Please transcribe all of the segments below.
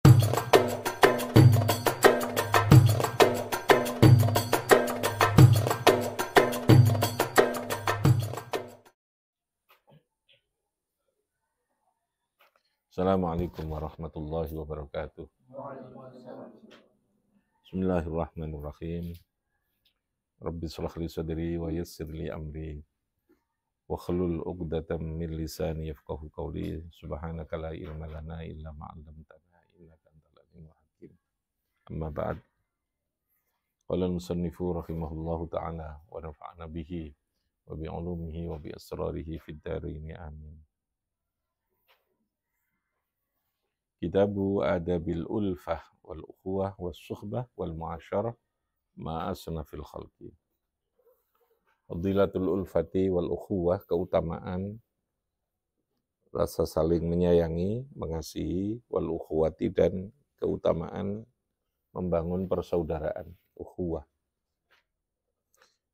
Assalamualaikum warahmatullahi wabarakatuh. Bismillahirrahmanirrahim. Rabbi shrah li sadri wa yassir li amri wa hlul 'uqdatam min lisani yafqahu qawli. Subhanaka la ilma lana illa ma 'allamtana innaka antal alimul hakim. Amma ba'd. Qala al-musannifu rahimahullahu ta'ala wa nafa'ana bihi wa bi 'ulumihi wa bi asrarihi fid dharain amin. Kitabu adabil ulfah wal ukhuwah was suhbah wal muasyarah ma'a asnafil khalqi. Fadilatul ulfati wal ukhuwah, keutamaan rasa saling menyayangi, mengasihi, wal ukhuwati, dan keutamaan membangun persaudaraan, ukhuwah.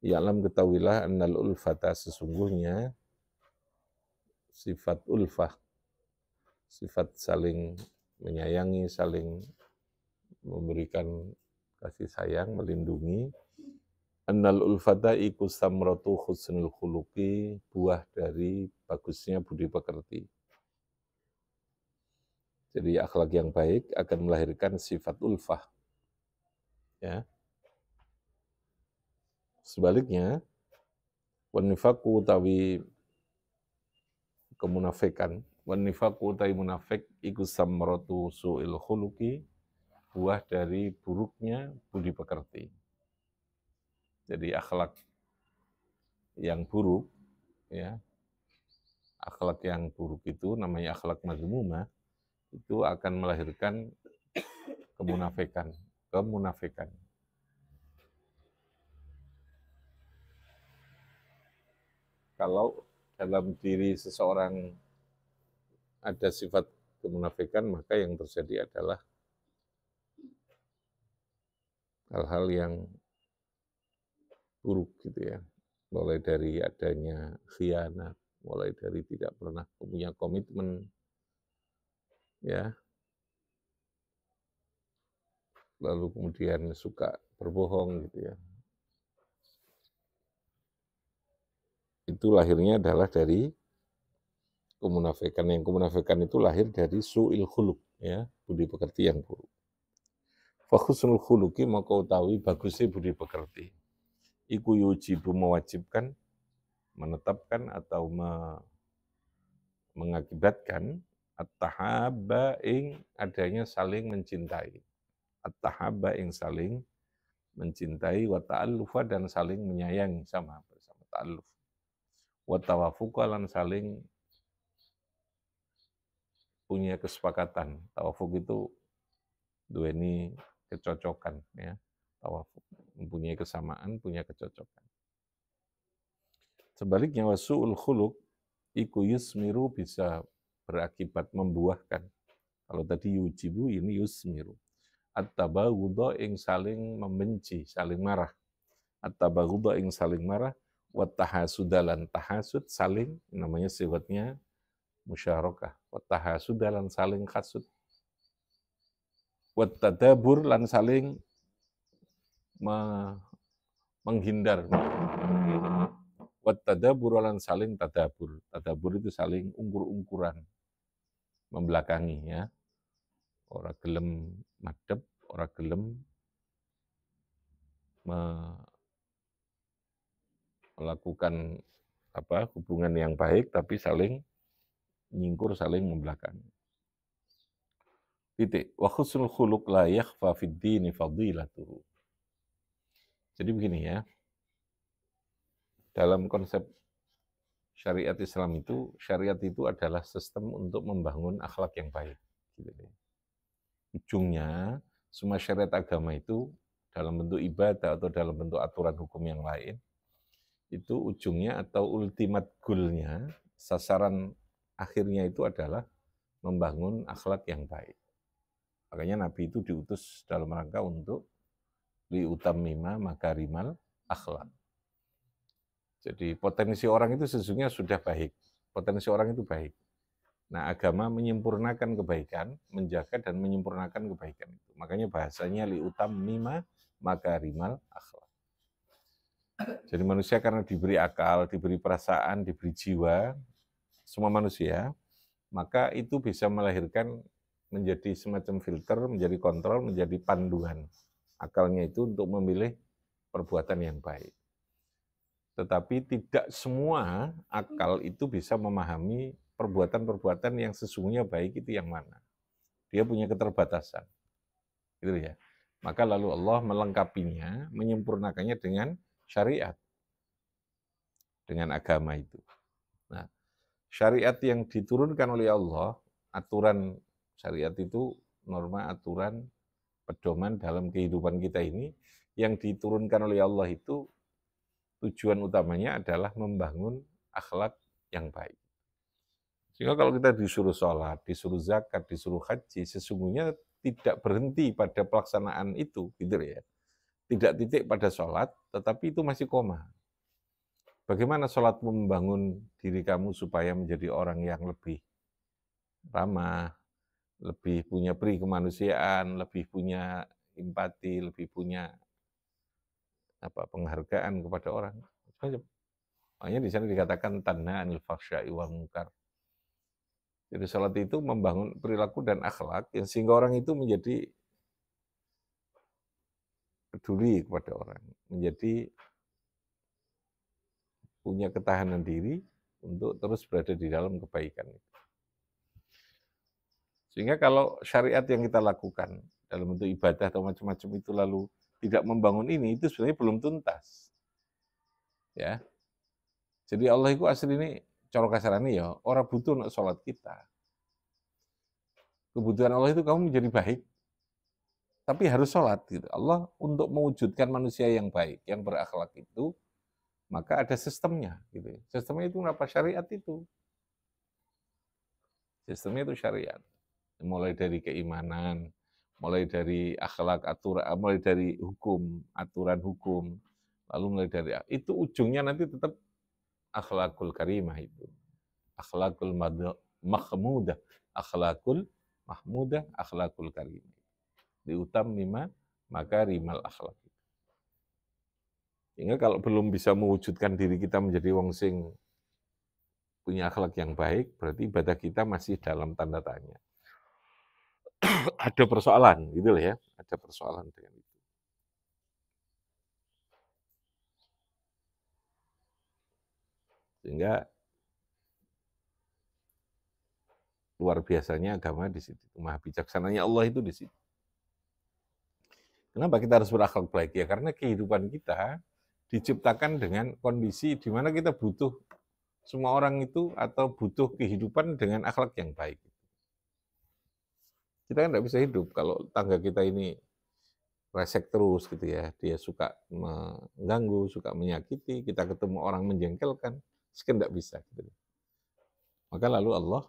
Ya'lam, ketahuilah, annal ulfata, sesungguhnya sifat ulfah, sifat saling menyayangi, saling memberikan kasih sayang, melindungi. Annal ulfata iku samratu husnul khuluqi, buah dari bagusnya budi pekerti. Jadi akhlak yang baik akan melahirkan sifat ulfah. Ya. Sebaliknya, wan nifaqu utawi kemunafikan, wan nifaqu utawi munafik iku samratu su'il khuluqi, buah dari buruknya budi pekerti. Jadi akhlak yang buruk, ya, akhlak yang buruk itu namanya akhlak mazmumah, itu akan melahirkan kemunafikan. Kalau dalam diri seseorang ada sifat kemunafikan, maka yang terjadi adalah hal-hal yang buruk gitu ya. Mulai dari adanya khianat, mulai dari tidak pernah punya komitmen, ya. Lalu kemudian suka berbohong gitu ya. Itu lahirnya adalah dari kemunafikan. Yang kemunafikan itu lahir dari su'il khuluq, ya, budi pekerti yang buruk. Fa husnul khuluqi, maka utawi bagusnya budi pekerti. Iku yujibu, mewajibkan, menetapkan atau mengakibatkan at-tahabba, ing adanya saling mencintai. At-tahabba, ing saling mencintai, wa ta'allufa, dan saling menyayangi, sama bersama ta'alluf. Wa tawafuqa, lan saling punya kesepakatan. Tawafuk itu duweni kecocokan, ya. Tawafuk mempunyai kesamaan, punya kecocokan. Sebaliknya wasu'ul khuluq iku yusmiru, bisa berakibat membuahkan. Kalau tadi yujibu, ini yusmiru. At-tabaghudha, ing saling membenci, saling marah. At-tabaghudha, ing saling marah. Wat tahasudalan, tahasud saling, namanya sifatnya musyarakah. Wat tahasudalan saling hasud. Wat tadabur, lan saling menghindar. Wat tadabur, lan saling tadabur. Tadabur itu saling ungkur-ungkuran, membelakangi, ya. Ora gelem madhep, ora gelem melakukan hubungan yang baik, tapi saling nyingkur, saling membelakangi. Titik. Wa husnul khuluq la yakhfa fid dini fadilatuhu. Jadi begini ya, dalam konsep syariat Islam itu, syariat itu adalah sistem untuk membangun akhlak yang baik. Gitu. Ujungnya, semua syariat agama itu dalam bentuk ibadah atau dalam bentuk aturan hukum yang lain, itu ujungnya atau ultimate goal-nya, sasaran akhirnya itu adalah membangun akhlak yang baik. Makanya Nabi itu diutus dalam rangka untuk liutammima makarimal akhlak. Jadi potensi orang itu sesungguhnya sudah baik. Potensi orang itu baik. Nah, agama menyempurnakan kebaikan, menjaga dan menyempurnakan kebaikan itu. Makanya bahasanya liutammima makarimal akhlak. Jadi manusia karena diberi akal, diberi perasaan, diberi jiwa, semua manusia, maka itu bisa melahirkan menjadi semacam filter, menjadi kontrol, menjadi panduan. Akalnya itu untuk memilih perbuatan yang baik. Tetapi tidak semua akal itu bisa memahami perbuatan-perbuatan yang sesungguhnya baik itu yang mana. Dia punya keterbatasan. Gitu ya. Maka lalu Allah melengkapinya, menyempurnakannya dengan syariat. Dengan agama itu. Nah, syariat yang diturunkan oleh Allah, aturan syariat itu norma, aturan, pedoman dalam kehidupan kita ini, yang diturunkan oleh Allah itu tujuan utamanya adalah membangun akhlak yang baik. Sehingga kalau kita disuruh sholat, disuruh zakat, disuruh haji, sesungguhnya tidak berhenti pada pelaksanaan itu, gitu ya. Tidak titik pada sholat, tetapi itu masih koma. Bagaimana sholatmu membangun diri kamu supaya menjadi orang yang lebih ramah, lebih punya peri kemanusiaan, lebih punya empati, lebih punya penghargaan kepada orang. Makanya di sana dikatakan tanha anil fahsya'i wal munkar. Jadi salat itu membangun perilaku dan akhlak yang sehingga orang itu menjadi peduli kepada orang, menjadi punya ketahanan diri untuk terus berada di dalam kebaikan. Sehingga kalau syariat yang kita lakukan dalam bentuk ibadah atau macam-macam itu lalu tidak membangun ini, itu sebenarnya belum tuntas. Ya. Jadi Allah itu asli ini cara kasarane ya, orang butuh untuk sholat kita. Kebutuhan Allah itu kamu menjadi baik, tapi harus sholat. Gitu. Allah untuk mewujudkan manusia yang baik, yang berakhlak itu, maka ada sistemnya. Gitu. Sistemnya itu apa? Syariat itu. Sistemnya itu syariat. Mulai dari keimanan, mulai dari akhlak, aturan, mulai dari hukum, aturan hukum, lalu mulai dari itu ujungnya nanti tetap akhlakul karimah itu. Akhlakul mahmudah, akhlakul mahmudah, akhlakul karimah. Diutammima makarimal akhlak. Sehingga kalau belum bisa mewujudkan diri kita menjadi wong sing punya akhlak yang baik, berarti ibadah kita masih dalam tanda tanya. Ada persoalan, gitu loh ya. Ada persoalan dengan itu. Sehingga luar biasanya agama di situ. Maha bijaksananya Allah itu di situ. Kenapa kita harus berakhlak baik? Ya karena kehidupan kita diciptakan dengan kondisi di mana kita butuh semua orang itu atau butuh kehidupan dengan akhlak yang baik. Kita kan nggak bisa hidup kalau tangga kita ini resek terus gitu ya. Dia suka mengganggu, suka menyakiti, kita ketemu orang menjengkelkan, sekian nggak bisa. Gitu. Maka lalu Allah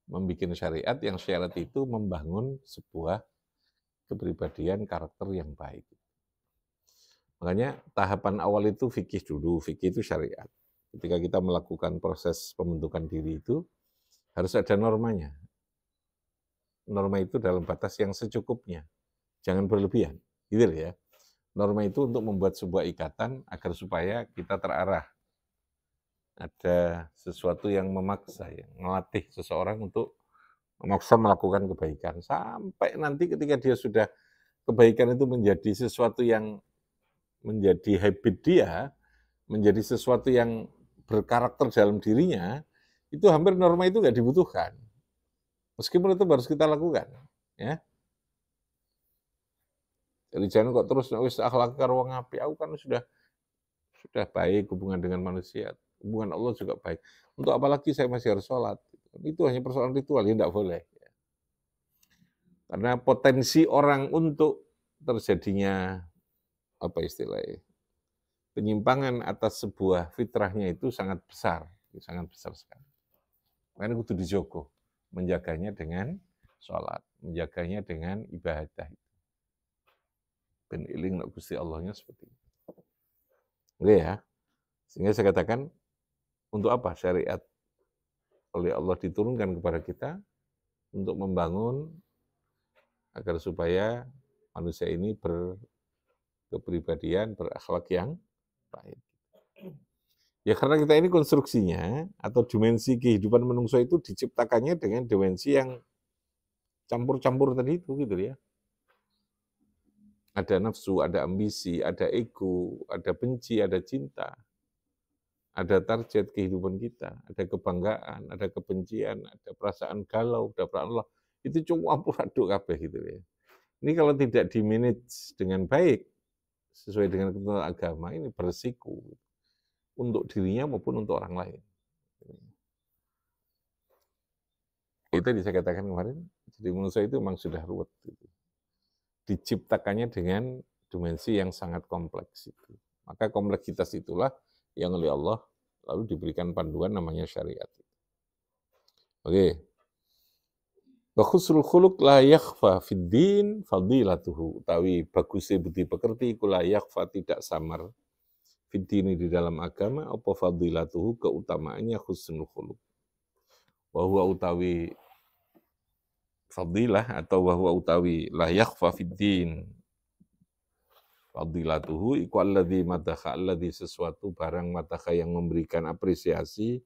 membuat syariat yang syariat itu membangun sebuah kepribadian karakter yang baik. Makanya tahapan awal itu fikih dulu, fikih itu syariat. Ketika kita melakukan proses pembentukan diri itu, harus ada normanya. Norma itu dalam batas yang secukupnya, jangan berlebihan. Gitu ya. Norma itu untuk membuat sebuah ikatan agar supaya kita terarah. Ada sesuatu yang memaksa, yang melatih seseorang untuk memaksa melakukan kebaikan. Sampai nanti ketika dia sudah kebaikan itu menjadi sesuatu yang menjadi habit dia, menjadi sesuatu yang berkarakter dalam dirinya, itu hampir norma itu nggak dibutuhkan. Meskipun itu harus kita lakukan. Ya. Jadi jangan kok terus wis akhlak karo wong apik, aku kan sudah baik hubungan dengan manusia, hubungan Allah juga baik. Untuk apalagi saya masih harus sholat. Itu hanya persoalan ritual, ya tidak boleh. Karena potensi orang untuk terjadinya apa istilahnya penyimpangan atas sebuah fitrahnya itu sangat besar sekali. Karena itu dijogo, menjaganya dengan sholat, menjaganya dengan ibadah. Ben iling nak Gusti Allahnya seperti itu. Oke ya. Sehingga saya katakan untuk apa syariat oleh Allah diturunkan kepada kita untuk membangun agar supaya manusia ini berkepribadian, berakhlak yang baik. Ya karena kita ini konstruksinya atau dimensi kehidupan manusia itu diciptakannya dengan dimensi yang campur-campur tadi itu gitu ya. Ada nafsu, ada ambisi, ada ego, ada benci, ada cinta. Ada target kehidupan kita, ada kebanggaan, ada kebencian, ada perasaan galau, ada perasaan Allah. Itu cuma campur aduk kabeh gitu ya. Ini kalau tidak di-manage dengan baik sesuai dengan ketentuan agama ini beresiko untuk dirinya maupun untuk orang lain. Itu yang saya katakan kemarin, jadi manusia itu memang sudah ruwet. Gitu. Diciptakannya dengan dimensi yang sangat kompleks. Itu. Maka kompleksitas itulah yang oleh Allah lalu diberikan panduan namanya syariat. Oke. Wa husnul khuluq la yakhfa fid din fadilatuhu. Utawi bagusnya budi pekerti iku la yakhfa tidak samar fid dini di dalam agama apa fadilatuhu keutamaannya husnul khuluq. Wa huwa utawi fadilah atau wa huwa utawi la yakhfa fid din fadilatuhu iku alladzi madakha alladzi sesuatu barang madakha yang memberikan apresiasi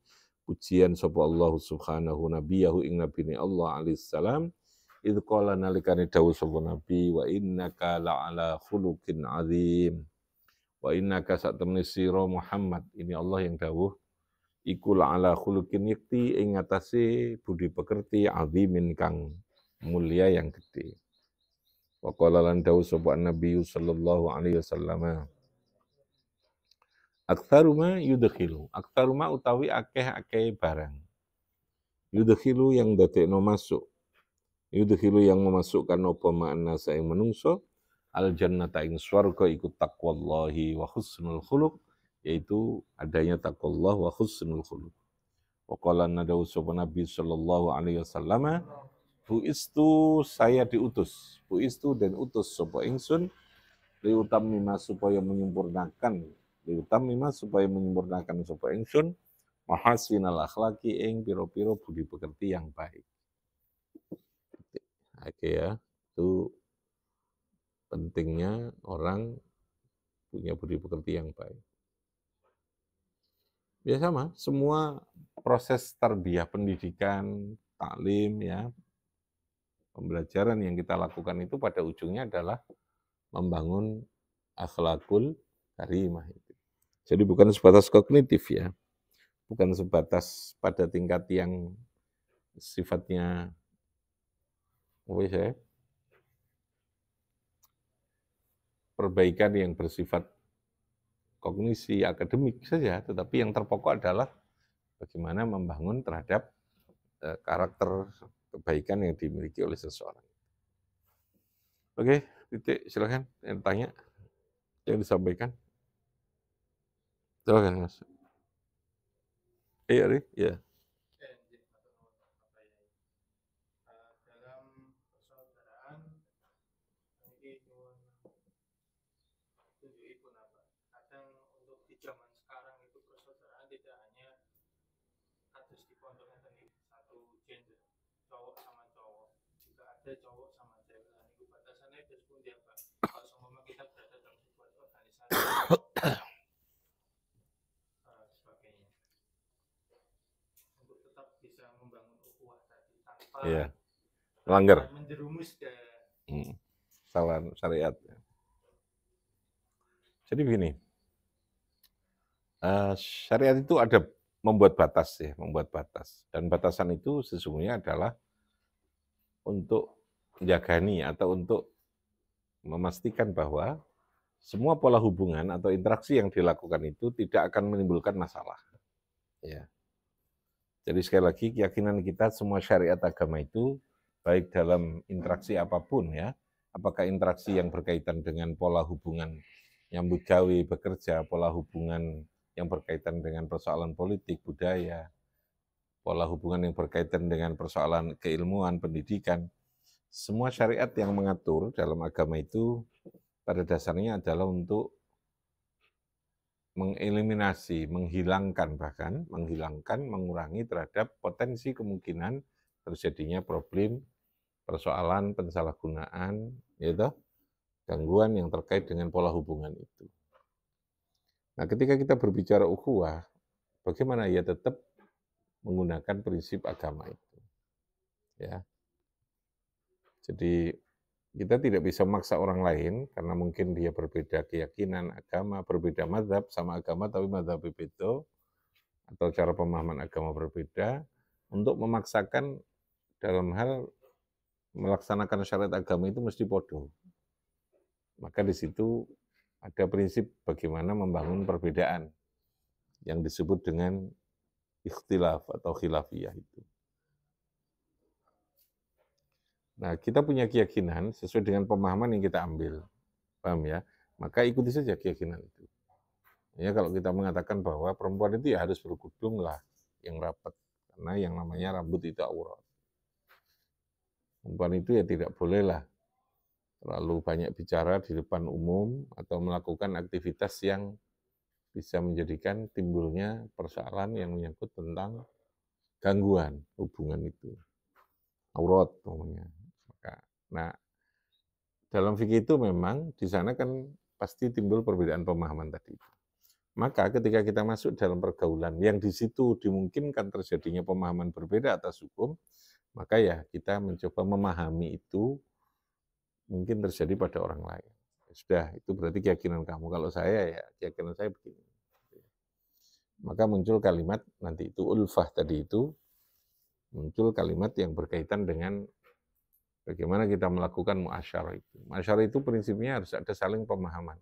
pujian sapa Allah subhanahu nabiyahu ing nabine Allah alaihi salam idh qala nalikane dawuh sapa nabi wa innaka la'ala khuluqin azim wa innaka satemene sira Muhammad ini Allah yang dawuh iku la'ala khuluqin yakti ing atase budi pekerti azimin kang mulia yang gede. Wa qala lan dawuh sapa Nabi sallallahu alaihi wasallam aktsaruma yudkhilu aktsaruma utawi akeh-akeh barang yudkhilu yang dadekno masuk yudkhilu yang memasukkan apa makna saing menungso al jannata ing swarga iku taqwallahi wa husnul khuluq yaitu adanya taqwallah wa husnul khuluq. Wa qala nadawu sapa Nabi sallallahu alaihi wasallam buistu saya diutus buistu dan utus sapa ingsun liutamima supaya menyempurnakan sapa ingsun mahasinal akhlaki ing pira-pira budi pekerti yang baik. Oke ya, itu pentingnya orang punya budi pekerti yang baik. Ya sama, semua proses tarbiyah pendidikan, taklim ya, pembelajaran yang kita lakukan itu pada ujungnya adalah membangun akhlakul karimah itu. Jadi bukan sebatas kognitif ya, bukan sebatas pada tingkat yang sifatnya perbaikan yang bersifat kognisi akademik saja, tetapi yang terpokok adalah bagaimana membangun terhadap karakter kebaikan yang dimiliki oleh seseorang. Oke, titik silakan yang tanya, yang disampaikan. Silakan Mas. Ari, ya. Ada cowok sama cewek, itu batasannya itu seperti apa? Kalau semua kita berada dalam sebuah organisasi sebagainya, untuk tetap bisa membangun ukhuwah tadi tanpa melanggar menjerumus ke salah syariat. Jadi begini, syariat itu ada membuat batas ya, dan batasan itu sesungguhnya adalah untuk menjagani atau untuk memastikan bahwa semua pola hubungan atau interaksi yang dilakukan itu tidak akan menimbulkan masalah. Ya. Jadi sekali lagi keyakinan kita semua syariat agama itu baik dalam interaksi apapun ya, apakah interaksi yang berkaitan dengan pola hubungan nyambut gawe, bekerja, pola hubungan yang berkaitan dengan persoalan politik, budaya, pola hubungan yang berkaitan dengan persoalan keilmuan, pendidikan, semua syariat yang mengatur dalam agama itu pada dasarnya adalah untuk mengeliminasi, menghilangkan, mengurangi terhadap potensi kemungkinan terjadinya problem, persoalan, pensalahgunaan, yaitu gangguan yang terkait dengan pola hubungan itu. Nah, ketika kita berbicara ukhuwah, bagaimana ya tetap menggunakan prinsip agama itu, ya. Jadi kita tidak bisa memaksa orang lain karena mungkin dia berbeda keyakinan, agama, berbeda mazhab, sama agama tapi mazhab berbeda, atau cara pemahaman agama berbeda, untuk memaksakan dalam hal melaksanakan syariat agama itu mesti podo. Maka di situ ada prinsip bagaimana membangun perbedaan yang disebut dengan ikhtilaf atau khilafiyah itu. Nah, kita punya keyakinan sesuai dengan pemahaman yang kita ambil. Paham ya? Maka ikuti saja keyakinan itu. Ya, kalau kita mengatakan bahwa perempuan itu ya harus berkudung lah yang rapat. Karena yang namanya rambut itu aurat. Perempuan itu ya tidak bolehlah terlalu banyak bicara di depan umum atau melakukan aktivitas yang bisa menjadikan timbulnya persoalan yang menyangkut tentang gangguan hubungan itu. Aurat namanya. Nah, dalam fikih itu memang di sana kan pasti timbul perbedaan pemahaman tadi. Maka ketika kita masuk dalam pergaulan yang di situ dimungkinkan terjadinya pemahaman berbeda atas hukum, maka ya kita mencoba memahami itu mungkin terjadi pada orang lain. Sudah, itu berarti keyakinan kamu. Kalau saya ya keyakinan saya begini. Maka muncul kalimat nanti itu ulfah tadi itu, muncul kalimat yang berkaitan dengan bagaimana kita melakukan muasyarah itu. Muasyarah itu prinsipnya harus ada saling pemahaman.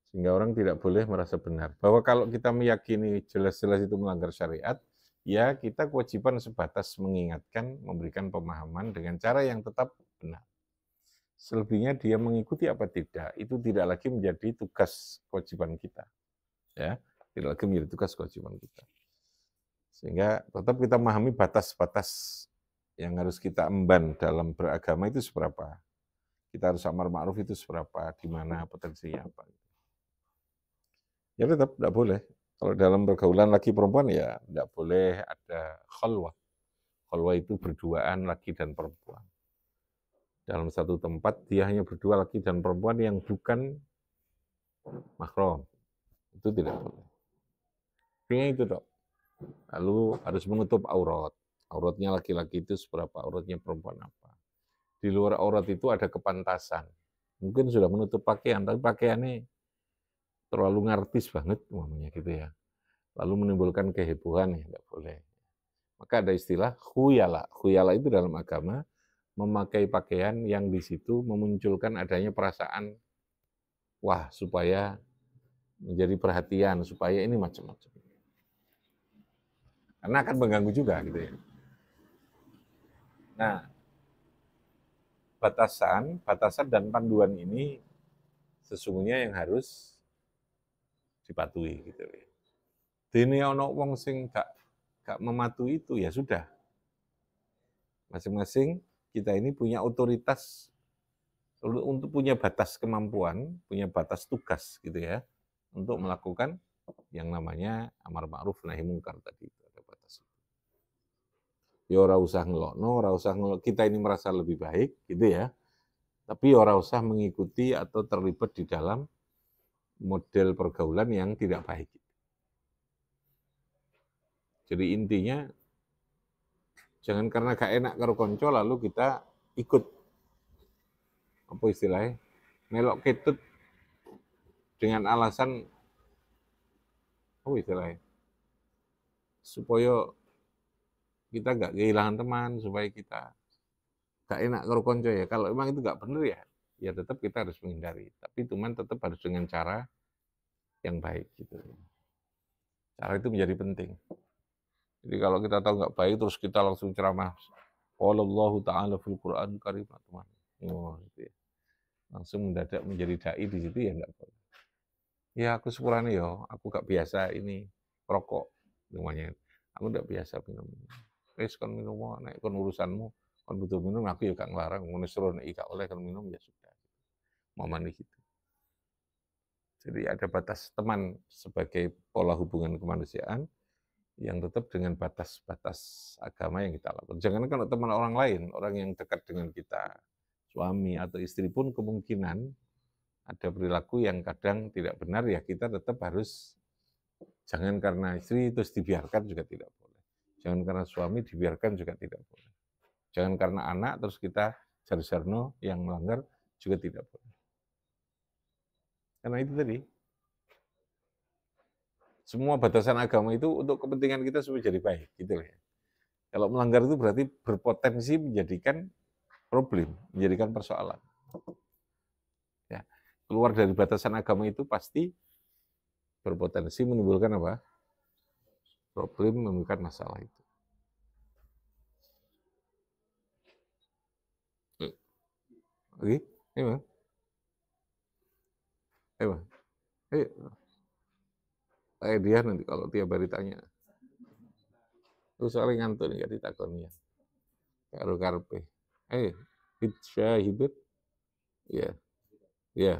Sehingga orang tidak boleh merasa benar. Bahwa kalau kita meyakini jelas-jelas itu melanggar syariat, ya kita kewajiban sebatas mengingatkan, memberikan pemahaman dengan cara yang tetap benar. Selebihnya dia mengikuti apa tidak, itu tidak lagi menjadi tugas kewajiban kita. Ya, tidak lagi menjadi tugas kewajiban kita. Sehingga tetap kita memahami batas-batas yang harus kita emban dalam beragama itu seberapa. Kita harus amar ma'ruf itu seberapa, di mana potensinya apa. Ya tetap tidak boleh. Kalau dalam pergaulan laki perempuan ya tidak boleh ada khalwah. Khalwah itu berduaan laki dan perempuan. Dalam satu tempat dia hanya berdua laki dan perempuan yang bukan mahram. Itu tidak boleh. Artinya itu dok. Lalu harus menutup aurat. Auratnya laki-laki itu seberapa, auratnya perempuan apa. Di luar aurat itu ada kepantasan. Mungkin sudah menutup pakaian, tapi pakaiannya terlalu ngartis banget, namanya gitu ya. Lalu menimbulkan kehebohan, ya tidak boleh. Maka ada istilah khuyala. Khuyala itu dalam agama, memakai pakaian yang di situ memunculkan adanya perasaan, wah supaya menjadi perhatian, supaya ini macam-macam. Karena akan mengganggu juga gitu ya. Nah, batasan dan panduan ini sesungguhnya yang harus dipatuhi gitu ya. Dene ana wong sing gak mematuhi itu ya sudah. Masing-masing kita ini punya otoritas untuk punya batas kemampuan, punya batas tugas gitu ya, untuk melakukan yang namanya amar ma'ruf nahi mungkar tadi itu ada batas. Ya ora usah ngelokno, ora usah kita ini merasa lebih baik gitu ya. Tapi ora usah mengikuti atau terlibat di dalam model pergaulan yang tidak baik. Jadi intinya jangan karena gak enak karo konco lalu kita ikut apa istilahnya melok ketut dengan alasan apa istilahnya supaya kita nggak kehilangan teman, supaya kita gak enak karo konco ya. Kalau emang itu nggak benar ya, ya tetap kita harus menghindari. Tapi teman tetap harus dengan cara yang baik gitu. Cara itu menjadi penting. Jadi kalau kita tahu nggak baik terus kita langsung ceramah. Wallahu ta'ala fil Qur'an karim teman. Oh, gitu ya. Langsung mendadak menjadi dai di situ ya enggak boleh. Ya aku sepurane yo, aku gak biasa ini rokok namanya. Aku enggak biasa minum. Wis kon minum nek kon urusanmu, kon butuh minum aku ya gak nglarang, ngono suruh nek gak oleh kon minum ya sudah. Momen gitu. Jadi ada batas teman sebagai pola hubungan kemanusiaan yang tetap dengan batas-batas agama yang kita lakukan. Jangan kalau teman orang lain, orang yang dekat dengan kita, suami atau istri pun kemungkinan ada perilaku yang kadang tidak benar, ya kita tetap harus, jangan karena istri terus dibiarkan juga tidak boleh. Jangan karena suami dibiarkan juga tidak boleh. Jangan karena anak terus kita jar-jarno yang melanggar juga tidak boleh. Karena itu tadi, semua batasan agama itu untuk kepentingan kita supaya jadi baik, gitu ya. Kalau melanggar itu berarti berpotensi menjadikan problem, menjadikan persoalan. Ya, keluar dari batasan agama itu pasti berpotensi menimbulkan apa? Problem, menimbulkan masalah itu. Oke, ayo, ayo, ayo dia nanti kalau tiap hari tanya. Terus soalnya ngantuk nih, gak ditakoni ya. Karo karpe. Ayo, hidsyah hibit. Ya, ya.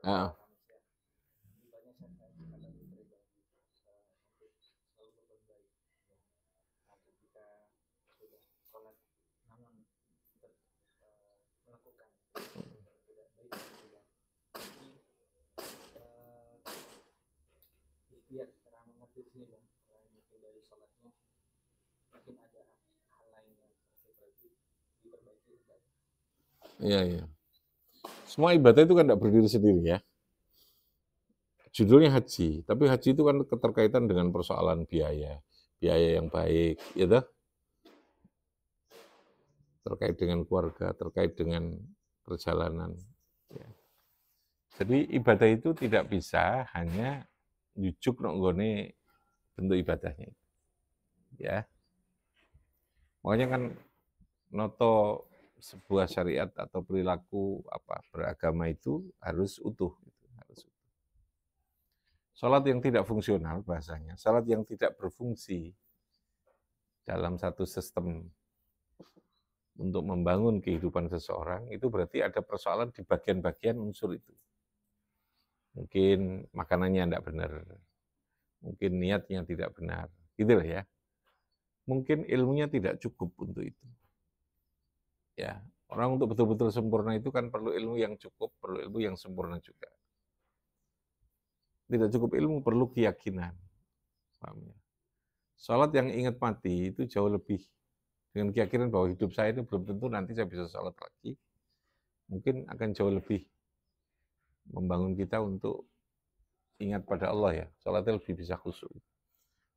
Ah. Biar cara mengerti sini bang, mungkin dari sholatnya mungkin ada hal lain yang harus diperbaiki. Iya, iya. Semua ibadah itu kan tidak berdiri sendiri ya. Judulnya haji, tapi haji itu kan keterkaitan dengan persoalan biaya yang baik, ya toh? Terkait dengan keluarga, terkait dengan perjalanan. Ya. Jadi ibadah itu tidak bisa hanya jujuk nonggone bentuk ibadahnya. Ya, makanya kan noto sebuah syariat atau perilaku apa beragama itu harus utuh. Harus utuh. Salat yang tidak fungsional bahasanya, salat yang tidak berfungsi dalam satu sistem untuk membangun kehidupan seseorang, itu berarti ada persoalan di bagian-bagian unsur itu. Mungkin makanannya tidak benar, mungkin niatnya tidak benar, gitu lah ya. Mungkin ilmunya tidak cukup untuk itu. Ya, orang untuk betul-betul sempurna itu kan perlu ilmu yang cukup, perlu ilmu yang sempurna juga. Tidak cukup ilmu, perlu keyakinan. Paham ya? Salat yang ingat mati itu jauh lebih dengan keyakinan bahwa hidup saya itu belum tentu nanti saya bisa salat lagi. Mungkin akan jauh lebih membangun kita untuk ingat pada Allah ya. Salatnya lebih bisa khusyuk.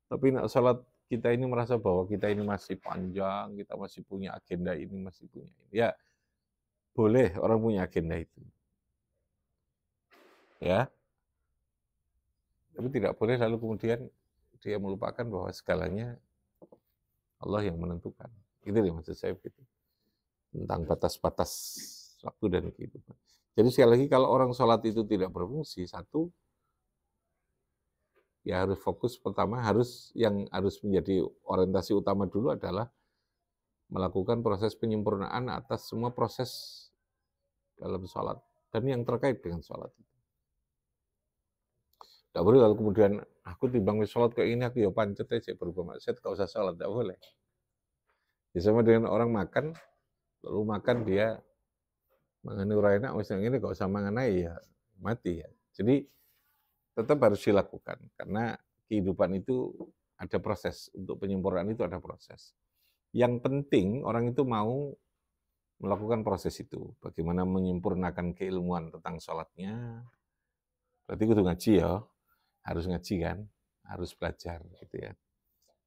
Tapi nak salat kita ini merasa bahwa kita ini masih panjang, kita masih punya agenda ini, masih punya ini. Ya, boleh orang punya agenda itu. Ya. Tapi tidak boleh lalu kemudian dia melupakan bahwa segalanya Allah yang menentukan. Itu deh maksud saya begitu. Tentang batas-batas waktu dan kehidupan. Jadi sekali lagi kalau orang sholat itu tidak berfungsi, satu, ya harus fokus pertama, yang harus menjadi orientasi utama dulu adalah melakukan proses penyempurnaan atas semua proses dalam sholat. Dan yang terkait dengan sholat itu. Tidak boleh lalu kemudian aku timbang sholat kayak ini, aku ya pancet aja berubah maksiat, gak usah sholat, tidak boleh. Ya sama dengan orang makan, lalu makan dia mangani ora enak, wis ngene gak usah mangan ae ya mati ya. Jadi tetap harus dilakukan karena kehidupan itu ada proses, untuk penyempurnaan itu ada proses. Yang penting orang itu mau melakukan proses itu. Bagaimana menyempurnakan keilmuan tentang sholatnya, berarti kudu ngaji ya, harus ngaji kan, harus belajar gitu ya.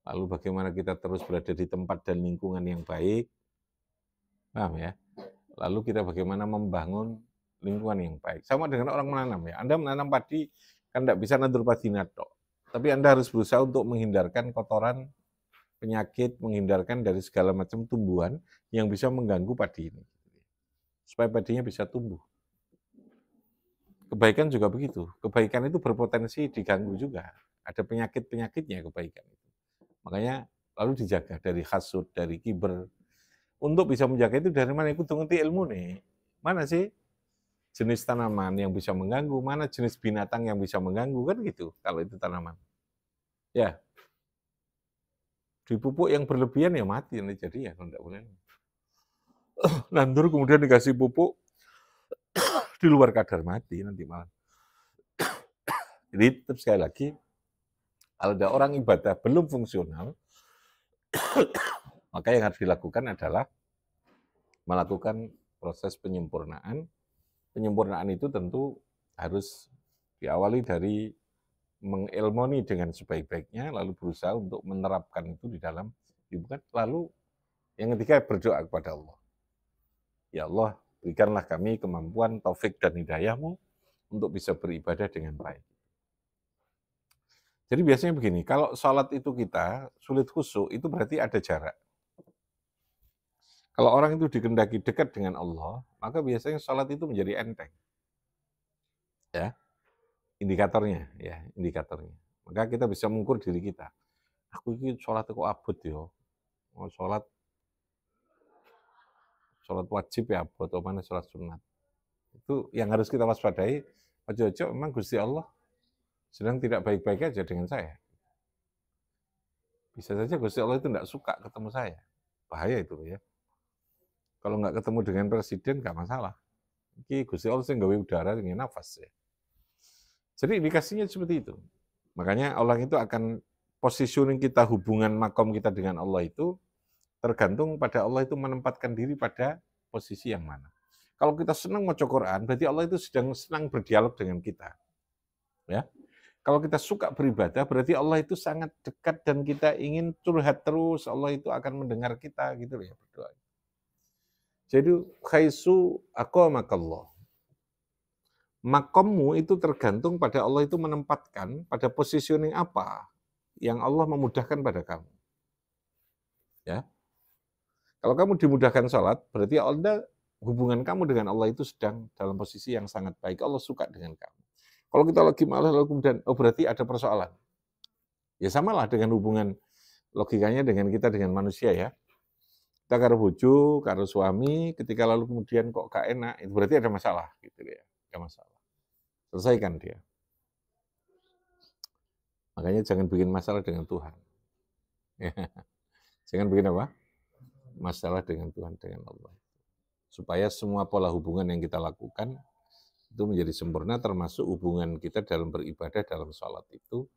Lalu bagaimana kita terus berada di tempat dan lingkungan yang baik, paham ya? Lalu kita bagaimana membangun lingkungan yang baik. Sama dengan orang menanam ya. Anda menanam padi, kan tidak bisa nandur padi nato. Tapi Anda harus berusaha untuk menghindarkan kotoran, penyakit, menghindarkan dari segala macam tumbuhan yang bisa mengganggu padi ini. Supaya padinya bisa tumbuh. Kebaikan juga begitu. Kebaikan itu berpotensi diganggu juga. Ada penyakit-penyakitnya kebaikan itu. Makanya lalu dijaga dari hasud, dari kiber, untuk bisa menjaga itu dari mana? Ikut ngerti ilmu nih. Mana sih jenis tanaman yang bisa mengganggu, mana jenis binatang yang bisa mengganggu, kan gitu kalau itu tanaman. Ya, dipupuk yang berlebihan ya mati nanti jadi ya kalau tidak boleh. Nandur kemudian dikasih pupuk di luar kadar mati nanti malah. Jadi tetap sekali lagi, kalau ada orang ibadah belum fungsional, maka yang harus dilakukan adalah melakukan proses penyempurnaan. Penyempurnaan itu tentu harus diawali dari mengilmoni dengan sebaik-baiknya, lalu berusaha untuk menerapkan itu di dalam hubungan. Lalu yang ketiga berdoa kepada Allah. Ya Allah, berikanlah kami kemampuan, taufik dan hidayahmu untuk bisa beribadah dengan baik. Jadi biasanya begini, kalau sholat itu kita sulit khusyuk, itu berarti ada jarak. Kalau orang itu dikehendaki dekat dengan Allah, maka biasanya sholat itu menjadi enteng. Ya, indikatornya, ya, indikatornya. Maka kita bisa mengukur diri kita. Aku ini sholat kok abot yo. Oh, sholat wajib ya abot, atau mana sholat sunat. Itu yang harus kita waspadai. Ojo-ojo memang Gusti Allah sedang tidak baik-baik aja dengan saya. Bisa saja Gusti Allah itu tidak suka ketemu saya. Bahaya itu ya. Kalau nggak ketemu dengan presiden nggak masalah. Ini Gusti Allah sing gawe udara dengan nafas ya. Jadi indikasinya seperti itu. Makanya Allah itu akan positioning kita, hubungan makom kita dengan Allah itu tergantung pada Allah itu menempatkan diri pada posisi yang mana. Kalau kita senang maca Quran, berarti Allah itu sedang senang berdialog dengan kita. Ya. Kalau kita suka beribadah, berarti Allah itu sangat dekat dan kita ingin curhat terus, Allah itu akan mendengar kita gitu ya berdoa. Jadi khaisu aqamakallah. Makommu itu tergantung pada Allah itu menempatkan pada positioning apa yang Allah memudahkan pada kamu. Ya. Kalau kamu dimudahkan sholat, berarti Allah, hubungan kamu dengan Allah itu sedang dalam posisi yang sangat baik. Allah suka dengan kamu. Kalau kita lagi malas, lalu kemudian, oh berarti ada persoalan. Ya samalah dengan hubungan logikanya dengan kita dengan manusia ya. Kita karo bojo, karo suami, ketika lalu kemudian kok gak enak, itu berarti ada masalah gitu ya. Ada masalah. Selesaikan dia. Makanya jangan bikin masalah dengan Tuhan. Jangan bikin apa? Masalah dengan Tuhan, dengan Allah. Supaya semua pola hubungan yang kita lakukan itu menjadi sempurna, termasuk hubungan kita dalam beribadah, dalam sholat itu,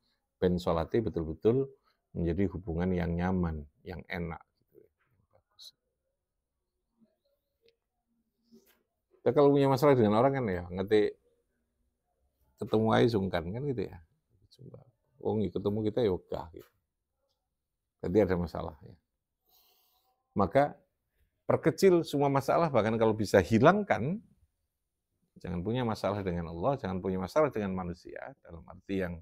ben sholatnya betul-betul menjadi hubungan yang nyaman, yang enak. Ya, kalau punya masalah dengan orang kan ya, ngerti ketemu aja sungkan kan gitu ya. Oh, ketemu kita ya ogah gitu. Jadi ada masalah ya. Maka perkecil semua masalah, bahkan kalau bisa hilangkan. Jangan punya masalah dengan Allah, jangan punya masalah dengan manusia, dalam arti yang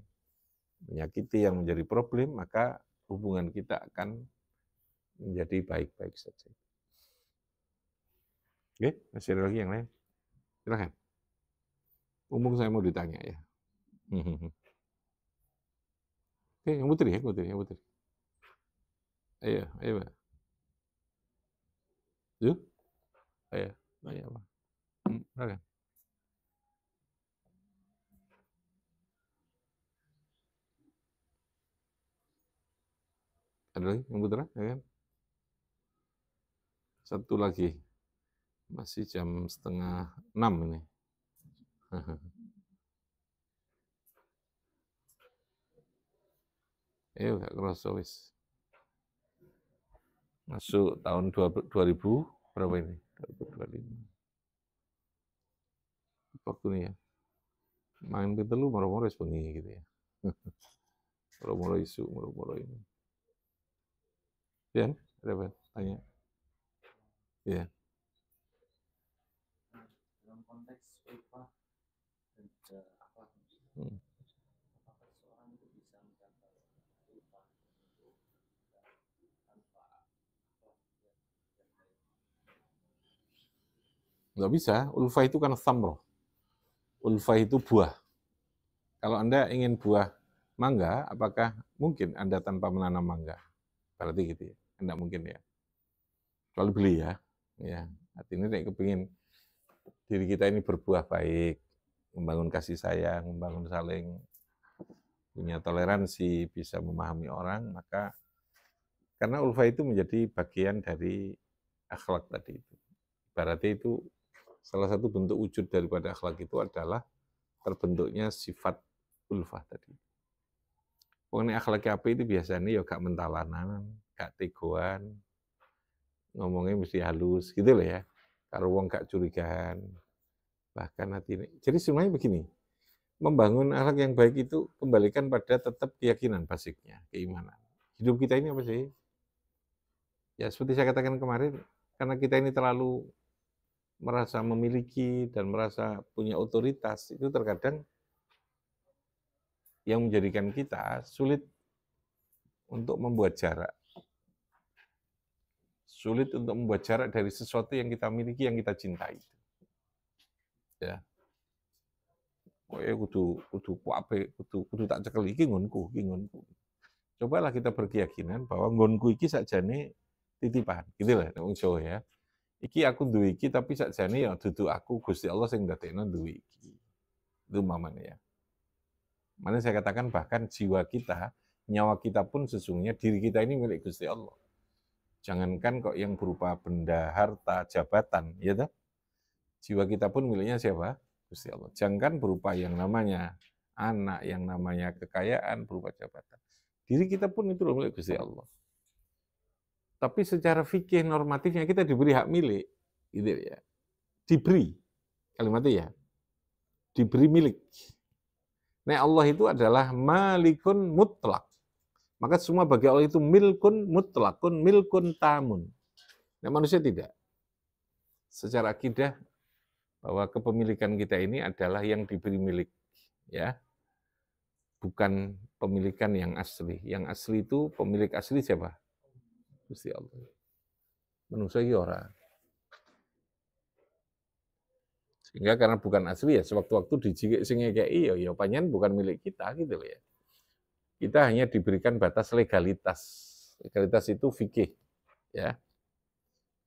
menyakiti, yang menjadi problem, maka hubungan kita akan menjadi baik-baik saja. Oke, masih ada lagi yang lain? Silahkan. Umum saya mau ditanya ya. Oke, yang putri ya, yang putri. Ayo, Pak. Yuk. Ayo, Pak. Silahkan. Ada lagi yang putra, ya kan? Satu lagi. Masih jam 5:30 ini. Gak kerasa wis. Masuk tahun 2000 berapa ini? 2025. Waktu ini ya. Main kita lu moro-moro bengi gitu ya. Moro-moro isu, moro-moro ini. Ya, ada apa? Tanya. Ya. Dalam konteks upah dan juga akhlak, apakah seorang itu bisa mencapai upah itu tanpa akhlak yang baik? Nggak bisa. Ulfa itu kan thamroh. Ulfa itu buah. Kalau Anda ingin buah mangga, apakah mungkin Anda tanpa menanam mangga? Berarti gitu ya. Enggak mungkin ya. Kecuali beli ya. Ya, artinya nek kepingin diri kita ini berbuah baik, membangun kasih sayang, membangun saling punya toleransi, bisa memahami orang, maka karena ulfa itu menjadi bagian dari akhlak tadi itu. Ibaratnya itu salah satu bentuk wujud daripada akhlak itu adalah terbentuknya sifat ulfah tadi. Pokoknya akhlak apa itu biasanya ya gak mentalanan, gak tegoan, ngomongnya mesti halus gitu loh ya. Karo wong gak curigaan, bahkan hati ini. Jadi sebenarnya begini, membangun akhlak yang baik itu kembalikan pada tetap keyakinan basicnya, keimanan. Hidup kita ini apa sih? Ya seperti saya katakan kemarin, karena kita ini terlalu merasa memiliki dan merasa punya otoritas, itu terkadang yang menjadikan kita sulit untuk membuat jarak. Sulit untuk membuat jarak dari sesuatu yang kita miliki, yang kita cintai. Ya. Kudu apik, kudu tak cekel iki ngonku. Cobalah kita berkeyakinan bahwa ngonku iki sakjane titipan, gitu lah wong Jawa ya. Iki aku duwe iki tapi sakjane ya dudu aku, Gusti Allah sing ndadekno duwe iki. Itu mamane ya. Mana saya katakan bahkan jiwa kita, nyawa kita pun sesungguhnya diri kita ini milik Gusti Allah. Jangankan kok yang berupa benda, harta, jabatan, ya toh? Jiwa kita pun miliknya siapa? Gusti Allah. Jangankan berupa yang namanya anak, yang namanya kekayaan, berupa jabatan. Diri kita pun itu loh milik Gusti Allah. Tapi secara fikih normatifnya kita diberi hak milik, gitu ya. Diberi, kalimatnya ya. Diberi milik. Nah Allah itu adalah malikun mutlak. Maka semua bagi Allah itu milkun mutlakun, milkun tamun. Nah manusia tidak. Secara akidah, bahwa kepemilikan kita ini adalah yang diberi milik. Ya, bukan pemilikan yang asli. Yang asli itu, pemilik asli siapa? Gusti Allah. Manusia iki ora. Sehingga karena bukan asli ya, sewaktu-waktu dijikik sing ngekeki ya panjen bukan milik kita gitu loh ya. Kita hanya diberikan batas legalitas. Legalitas itu fikih, ya.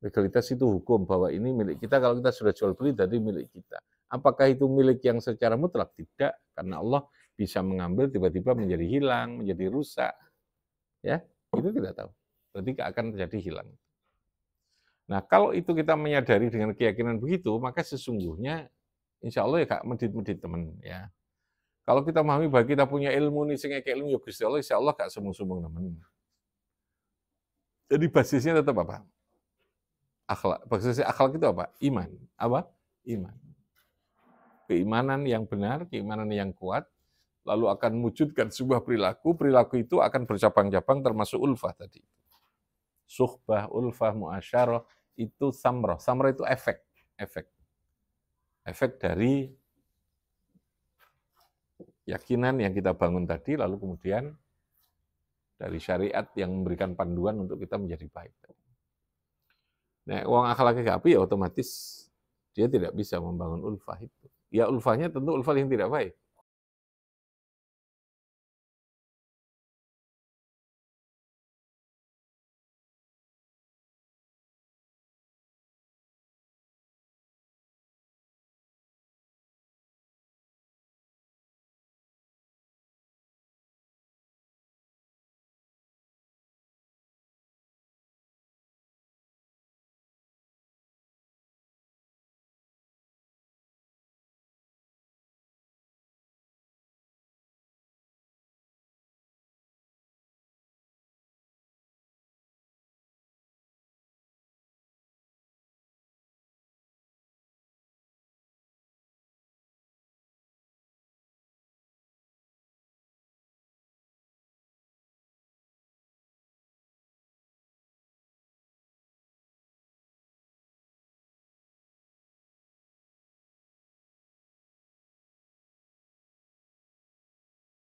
Legalitas itu hukum bahwa ini milik kita, kalau kita sudah jual beli jadi milik kita. Apakah itu milik yang secara mutlak? Tidak, karena Allah bisa mengambil tiba-tiba menjadi hilang, menjadi rusak. Ya, itu tidak tahu. Berarti akan terjadi hilang. Nah, kalau itu kita menyadari dengan keyakinan begitu, maka sesungguhnya insya Allah ya Kak, medit-medit teman ya. Kalau kita memahami bahwa kita punya ilmu nih, sing kayak ilmu ya Gusti Allah, insya Allah gak sumung-sumung teman. Jadi basisnya tetap apa? Akhlak. Basisnya akhlak itu apa? Iman. Apa? Iman. Keimanan yang benar, keimanan yang kuat, lalu akan mewujudkan sebuah perilaku. Perilaku itu akan bercabang-cabang termasuk ulfah tadi. Suhbah, ulfah, muasyarah, itu samrah. Samrah itu efek. Efek dari keyakinan yang kita bangun tadi, lalu kemudian dari syariat yang memberikan panduan untuk kita menjadi baik. Nah, uang akhlaknya api ya otomatis dia tidak bisa membangun ulfah itu. Ya ulfahnya tentu ulfah yang tidak baik.